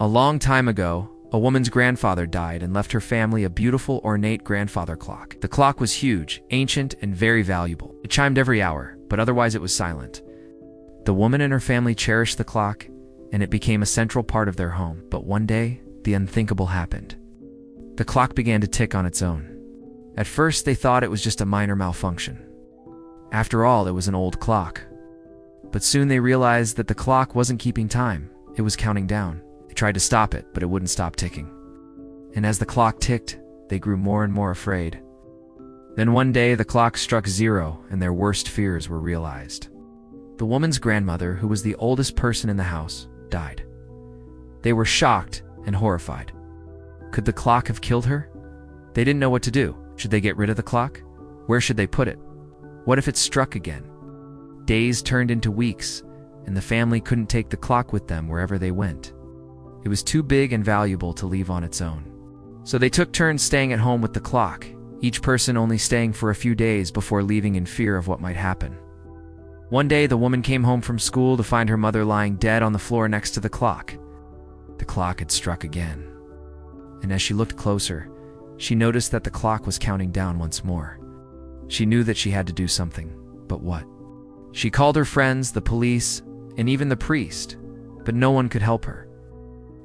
A long time ago, a woman's grandfather died and left her family a beautiful, ornate grandfather clock. The clock was huge, ancient, and very valuable. It chimed every hour, but otherwise it was silent. The woman and her family cherished the clock, and it became a central part of their home. But one day, the unthinkable happened. The clock began to tick on its own. At first, they thought it was just a minor malfunction. After all, it was an old clock. But soon they realized that the clock wasn't keeping time. It was counting down. They tried to stop it, but it wouldn't stop ticking. And as the clock ticked, they grew more and more afraid. Then one day, the clock struck 0, and their worst fears were realized. The woman's grandmother, who was the oldest person in the house, died. They were shocked and horrified. Could the clock have killed her? They didn't know what to do. Should they get rid of the clock? Where should they put it? What if it struck again? Days turned into weeks, and the family couldn't take the clock with them wherever they went. It was too big and valuable to leave on its own. So they took turns staying at home with the clock, each person only staying for a few days before leaving in fear of what might happen. One day, the woman came home from school to find her mother lying dead on the floor next to the clock. The clock had struck again. And as she looked closer, she noticed that the clock was counting down once more. She knew that she had to do something, but what? She called her friends, the police, and even the priest, but no one could help her.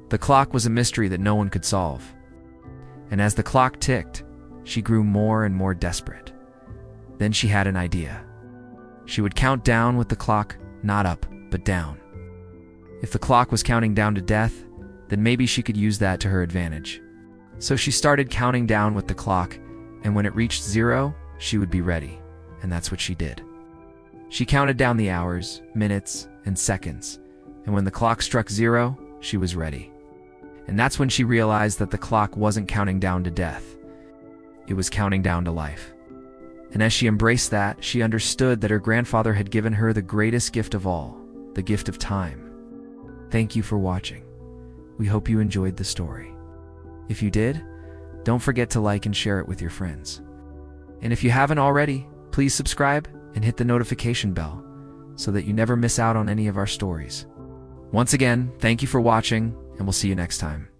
The clock was a mystery that no one could solve. And as the clock ticked, she grew more and more desperate. Then she had an idea. She would count down with the clock, not up, but down. If the clock was counting down to death, then maybe she could use that to her advantage. So she started counting down with the clock, and when it reached 0, she would be ready, and that's what she did. She counted down the hours, minutes, and seconds, and when the clock struck 0, she was ready. And that's when she realized that the clock wasn't counting down to death. It was counting down to life. And as she embraced that, she understood that her grandfather had given her the greatest gift of all, the gift of time. Thank you for watching. We hope you enjoyed the story. If you did, don't forget to like and share it with your friends. And if you haven't already, please subscribe and hit the notification bell so that you never miss out on any of our stories. Once again, thank you for watching, and we'll see you next time.